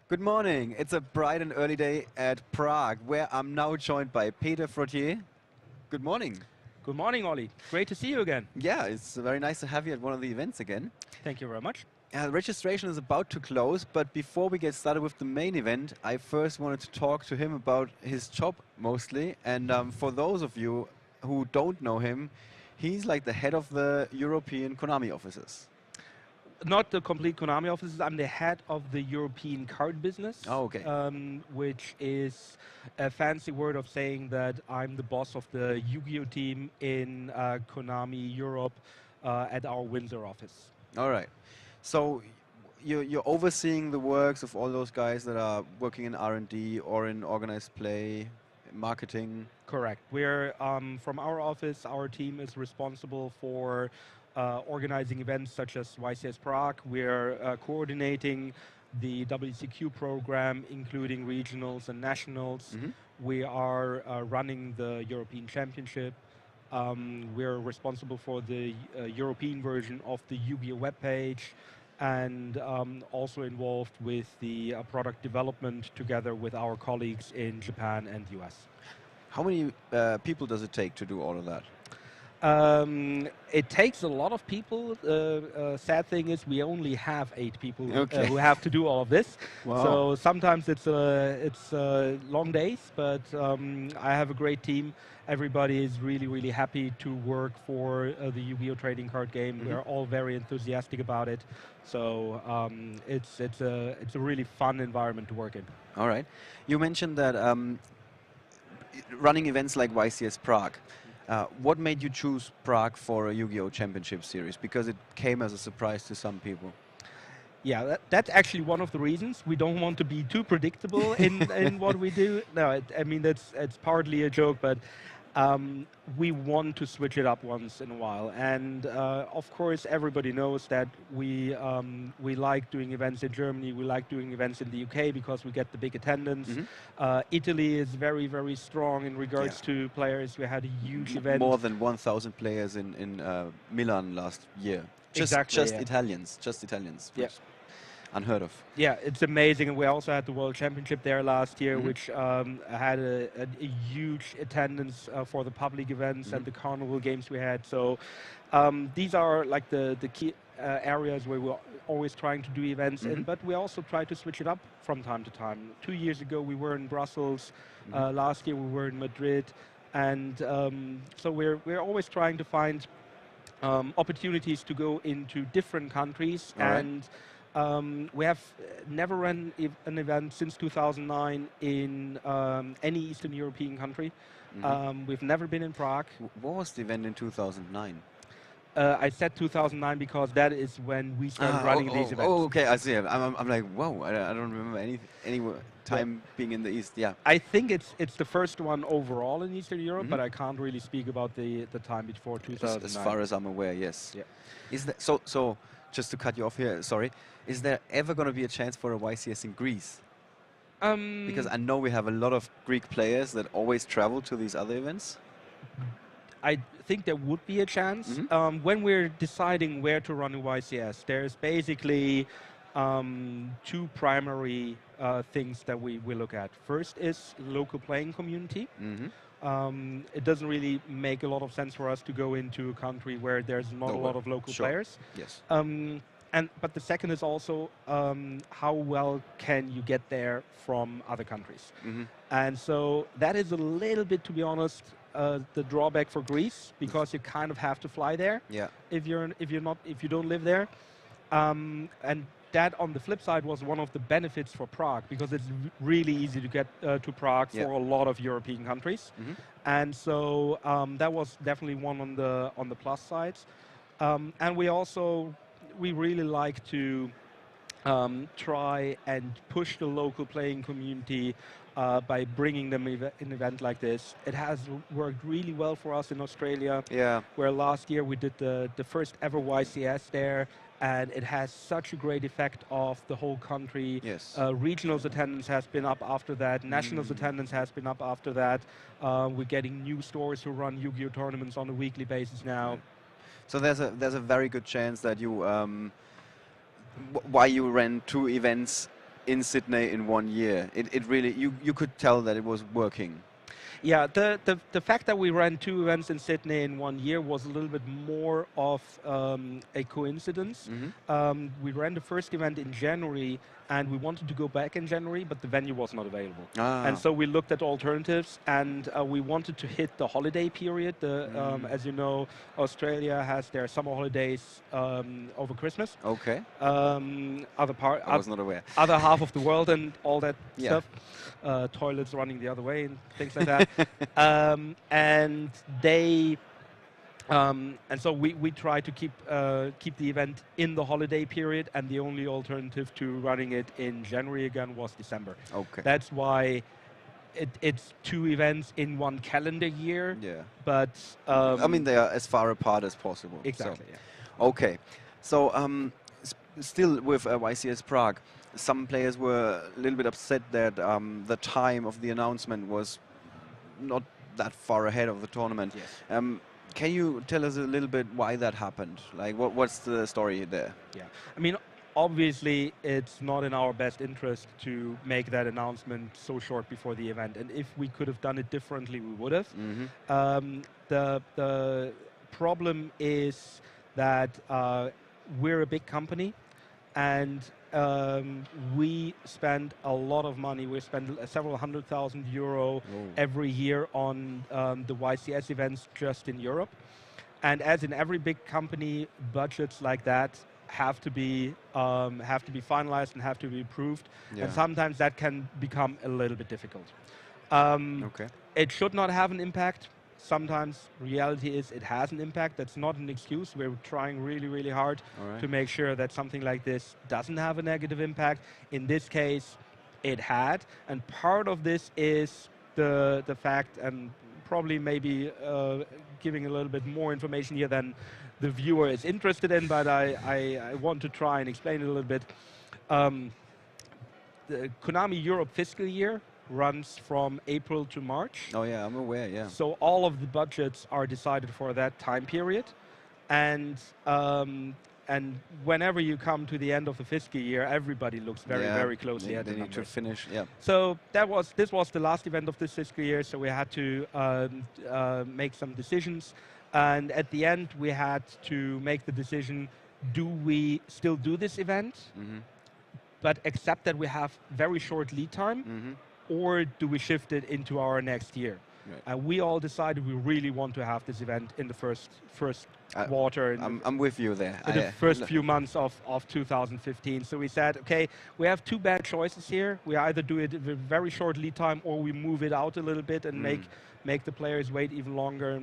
Good morning. It's a bright and early day at Prague, where I'm now joined by Peter Frottier. Good morning. Good morning, Ollie. Great to see you again. Yeah, it's very nice to have you at one of the events again. Thank you very much. Registration is about to close, but before we get started with the main event, I first wanted to talk to him about his job mostly. And for those of you who don't know him, he's like the head of the European Konami offices. Not the complete Konami offices. I'm the head of the European card business. Oh, okay. Which is a fancy word of saying that I'm the boss of the Yu-Gi-Oh team in Konami Europe at our Windsor office. All right. So you're overseeing the works of all those guys that are working in R&D or in organized play, marketing. Correct. We're from our office. Our team is responsible for organizing events such as YCS Prague. We're coordinating the WCQ program, including regionals and nationals. We are running the European Championship. We're responsible for the European version of the Yu-Gi-Oh webpage, and also involved with the product development together with our colleagues in Japan and US. How many people does it take to do all of that? It takes a lot of people. Sad thing is we only have 8 people who have to do all of this. Wow. So sometimes it's long days, but I have a great team. Everybody is really happy to work for the Yu-Gi-Oh trading card game. We're all very enthusiastic about it. So it's a really fun environment to work in. All right. You mentioned that running events like YCS Prague. What made you choose Prague for a Yu-Gi-Oh! Championship series? Because it came as a surprise to some people. Yeah, that's actually one of the reasons. We don't want to be too predictable in what we do. No, I mean, it's partly a joke, but we want to switch it up once in a while. And of course, everybody knows that we like doing events in Germany. We like doing events in the UK because we get the big attendance. Italy is very strong in regards to players. We had a huge event. More than 1,000 players in Milan last year. Just Italians. Just Italians. Yeah. Unheard of. Yeah, it's amazing. And we also had the World Championship there last year, which had a huge attendance for the public events and the carnival games we had. So these are like the key areas where we're always trying to do events in, but we also try to switch it up from time to time. 2 years ago we were in Brussels, last year we were in Madrid, and so we're always trying to find opportunities to go into different countries. We have never run an event since 2009 in any Eastern European country. We've never been in Prague. What was the event in 2009? I said 2009 because that is when we started running these events. Oh, okay, I see. I'm like, whoa, I don't remember any time being in the East. Yeah. I think it's the first one overall in Eastern Europe, but I can't really speak about the time before 2009. As far as I'm aware, yes. Yeah. Is that so? Just to cut you off here, sorry. Is there ever going to be a chance for a YCS in Greece? Because I know we have a lot of Greek players that always travel to these other events. I think there would be a chance. When we're deciding where to run a YCS, there's basically 2 primary things that we look at. First is local playing community. It doesn't really make a lot of sense for us to go into a country where there's not a lot of local players. Yes. But the second is also how well can you get there from other countries. And so that is a little bit, to be honest, the drawback for Greece, because you kind of have to fly there. Yeah. If you don't live there. And that, on the flip side, was one of the benefits for Prague, because it's really easy to get to Prague for a lot of European countries. And so that was definitely one on the plus sides. And we really like to try and push the local playing community by bringing them an event like this. It has worked really well for us in Australia, where last year we did the first ever YCS there, and it has such a great effect of the whole country. Yes. Regionals attendance has been up after that. Nationals attendance has been up after that. We're getting new stores who run Yu-Gi-Oh tournaments on a weekly basis now. So there's a very good chance that you why you ran 2 events in Sydney in 1 year. It really, you could tell that it was working. Yeah, the fact that we ran 2 events in Sydney in 1 year was a little bit more of a coincidence. We ran the first event in January, and we wanted to go back in January, but the venue was not available. And so we looked at alternatives, and we wanted to hit the holiday period. As you know, Australia has their summer holidays over Christmas. Okay. I was not aware. Other half of the world and all that Yeah. stuff. Toilets running the other way and things like that. And they, and so we try to keep the event in the holiday period, and the only alternative to running it in January again was December. Okay. That's why it's 2 events in 1 calendar year. Yeah. But I mean, they are as far apart as possible. Exactly. So. Yeah. Okay. So still with YCS Prague, some players were a little bit upset that the time of the announcement was not that far ahead of the tournament. Yes. Can you tell us a little bit why that happened? Like, what's the story there? Yeah. I mean, obviously, it's not in our best interest to make that announcement so short before the event. And if we could have done it differently, we would have. The problem is that we're a big company, and we spend a lot of money. We spend several €100,000 every year on the YCS events just in Europe. And as in every big company, budgets like that have to be finalized and have to be approved. Yeah. And sometimes that can become a little bit difficult. Okay. It should not have an impact. Sometimes reality is it has an impact. That's not an excuse. We're trying really, really hard to make sure that something like this doesn't have a negative impact. In this case, it had. And part of this is the fact, and probably maybe giving a little bit more information here than the viewer is interested in, but I want to try and explain it a little bit. The Konami Europe fiscal year runs from April to March. Oh yeah, I'm aware, yeah. So all of the budgets are decided for that time period. And whenever you come to the end of the fiscal year, everybody looks very closely at the numbers. They need to finish, yeah. So this was the last event of this fiscal year, so we had to make some decisions. And at the end, we had to make the decision, do we still do this event, but accept that we have very short lead time, or do we shift it into our next year? Right. And we all decided we really want to have this event in the first quarter. I'm with you there. In the first few months of 2015. So we said, okay, we have 2 bad choices here. We either do it with very short lead time, or we move it out a little bit and make the players wait even longer.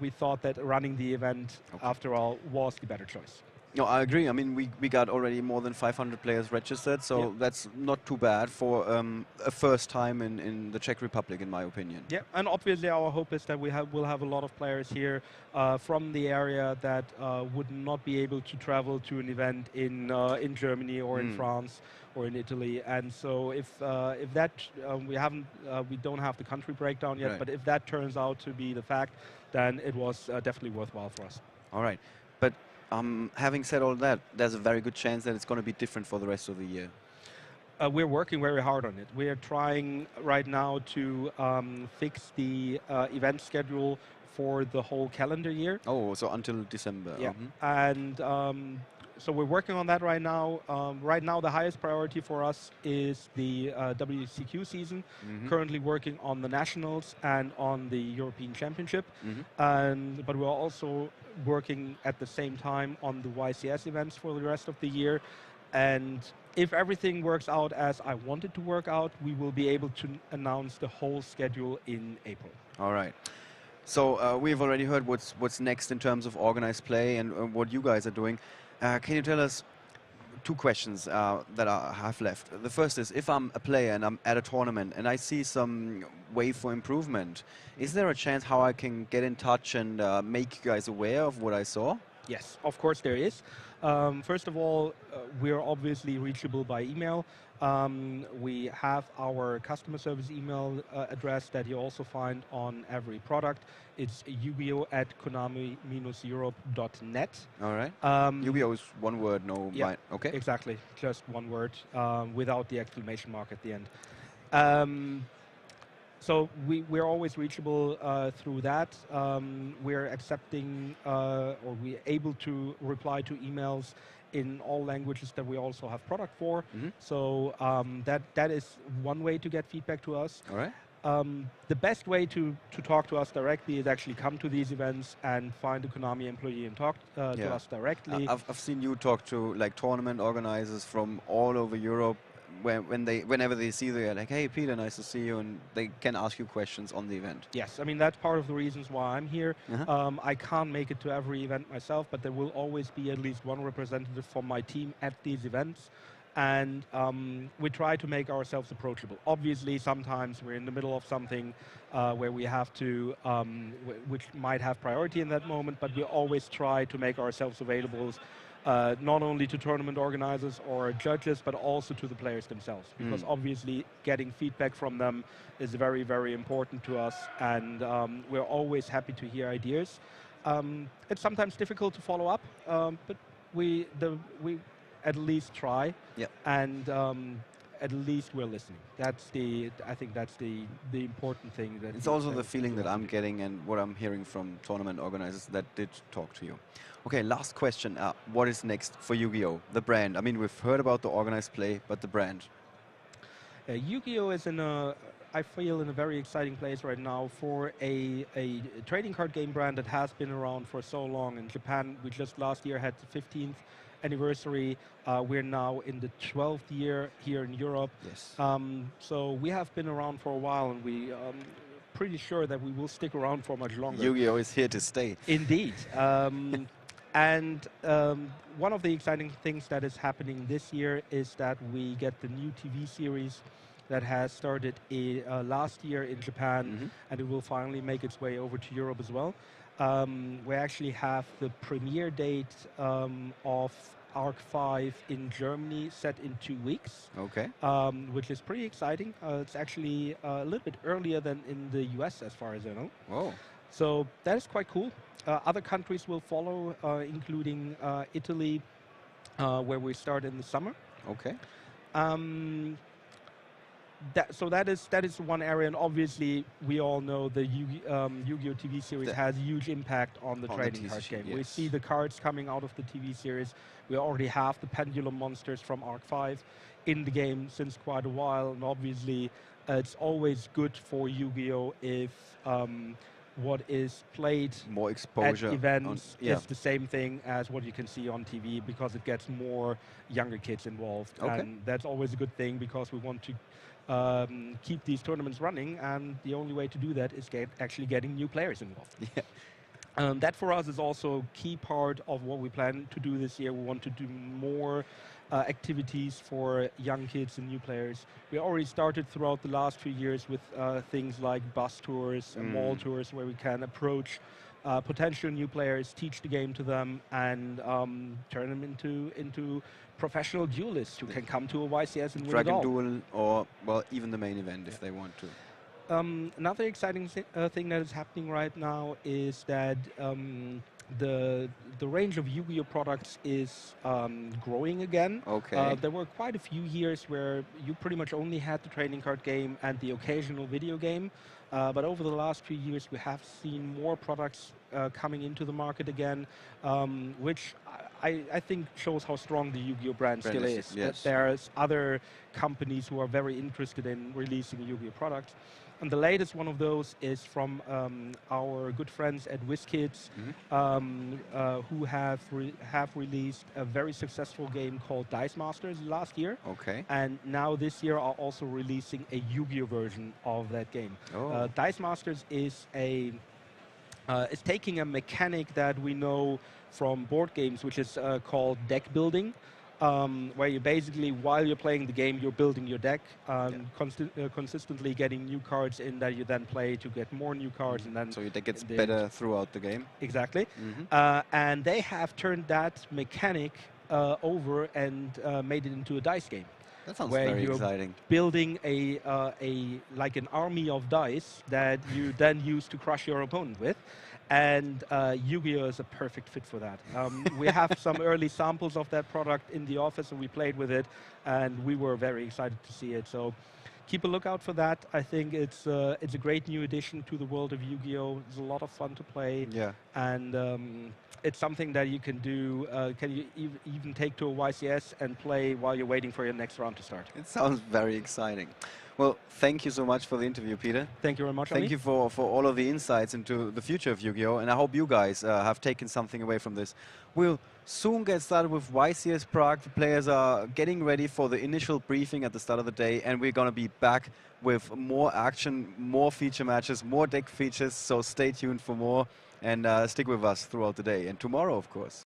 We thought that running the event, after all, was the better choice. No, I agree. I mean, we got already more than 500 players registered, so that's not too bad for a first time in the Czech Republic, in my opinion. Yeah, and obviously our hope is that we'll have a lot of players here from the area that would not be able to travel to an event in Germany or in France or in Italy. And so if that we don't have the country breakdown yet, but if that turns out to be the fact, then it was definitely worthwhile for us. All right, but having said all that, there's a very good chance that it's going to be different for the rest of the year. We're working very hard on it. We are trying right now to fix the event schedule for the whole calendar year. Oh, so until December. Yeah, and so we're working on that right now. Right now, the highest priority for us is the WCQ season. Currently working on the Nationals and on the European Championship. But we're also working at the same time on the YCS events for the rest of the year. And if everything works out as I want it to work out, we will be able to announce the whole schedule in April. All right. So we've already heard what's next in terms of organized play and what you guys are doing. Can you tell us 2 questions that I have left? The first is, if I'm a player and I'm at a tournament and I see some way for improvement, is there a chance how I can get in touch and make you guys aware of what I saw? Yes, of course there is. First of all, we're obviously reachable by email. We have our customer service email address that you also find on every product. It's Yu-Gi-Oh at Konami-Europe.net. All right. Um, Yu-Gi-Oh is one word, no yeah, Okay. exactly. Just one word without the exclamation mark at the end. Um, so we're always reachable through that. We're accepting or we're able to reply to emails in all languages that we also have product for. Mm-hmm. So that is one way to get feedback to us. All right. The best way to talk to us directly is actually come to these events and find a Konami employee and talk to us directly. I've seen you talk to like tournament organizers from all over Europe. Whenever they see you, they're like, "Hey, Peter, nice to see you," and they can ask you questions on the event. Yes, I mean that's part of the reasons why I'm here. Uh-huh. I can't make it to every event myself, but there will always be at least one representative from my team at these events. And we try to make ourselves approachable. Obviously, sometimes we're in the middle of something where we have to, which might have priority in that moment, but we always try to make ourselves available not only to tournament organizers or judges, but also to the players themselves. Because obviously getting feedback from them is very, very important to us, and we're always happy to hear ideas. It's sometimes difficult to follow up, but we at least try, and at least we're listening. I think that's the important thing. It's also the feeling that I'm getting and what I'm hearing from tournament organizers that did talk to you. Okay, last question. What is next for Yu-Gi-Oh? The brand. I mean, we've heard about the organized play, but the brand. Yu-Gi-Oh is I feel in a very exciting place right now for a trading card game brand that has been around for so long. In Japan, we just last year had the 15th anniversary. We're now in the 12th year here in Europe. Yes. So we have been around for a while, and we pretty sure that we will stick around for much longer. Yu-Gi-Oh is here to stay. Indeed. And one of the exciting things that is happening this year is that we get the new TV series that has started last year in Japan, and it will finally make its way over to Europe as well. We actually have the premiere date of Arc 5 in Germany set in 2 weeks. Okay. Which is pretty exciting. It's actually a little bit earlier than in the US, as far as I know. Oh. So that is quite cool. Other countries will follow, including Italy, where we start in the summer. Okay. So that is one area, and obviously we all know the Yu-Gi-Oh TV series has a huge impact on the trading card game. Yes. We see the cards coming out of the TV series. We already have the pendulum monsters from Arc 5 in the game since quite a while, and obviously it's always good for Yu-Gi-Oh if what is played more exposure at events is the same thing as what you can see on TV, because it gets more younger kids involved. Okay. And that's always a good thing, because we want to keep these tournaments running, and the only way to do that is actually getting new players involved. Yeah. That for us is also a key part of what we plan to do this year. We want to do more activities for young kids and new players. We already started throughout the last few years with things like bus tours and mall tours, where we can approach potential new players, teach the game to them, and turn them into professional duelists who can come to a YCS and win it Dragon all. Duel, or well, even the main event if they want to. Another exciting thing that is happening right now is that the range of Yu-Gi-Oh products is growing again. Okay. There were quite a few years where you pretty much only had the trading card game and the occasional video game. But over the last few years, we have seen more products coming into the market again, which I think shows how strong the Yu-Gi-Oh brand still is. Yes. There's other companies who are very interested in releasing Yu-Gi-Oh products. And the latest one of those is from our good friends at WizKids, who have released a very successful game called Dice Masters last year. Okay. And now this year are also releasing a Yu-Gi-Oh version of that game. Oh. Dice Masters is taking a mechanic that we know from board games, which is called deck building. where you basically, while you're playing the game, you're building your deck, consistently getting new cards in that you then play to get more new cards, and then So your deck gets better throughout the game. Exactly. And they have turned that mechanic over and made it into a dice game. That sounds where very you're exciting. building like an army of dice that you then use to crush your opponent with. And Yu-Gi-Oh! Is a perfect fit for that. We have some early samples of that product in the office, and we played with it, and we were very excited to see it. So keep a lookout for that. I think it's a great new addition to the world of Yu-Gi-Oh! It's a lot of fun to play. Yeah. And it's something that you can do, can you even take to a YCS and play while you're waiting for your next round to start. It sounds very exciting. Well, thank you so much for the interview, Peter. Thank you very much, Thank Ali. you for all of the insights into the future of Yu-Gi-Oh! And I hope you guys have taken something away from this. We'll soon get started with YCS Prague. The players are getting ready for the initial briefing at the start of the day, and we're going to be back with more action, more feature matches, more deck features, so stay tuned for more, and stick with us throughout the day, and tomorrow, of course.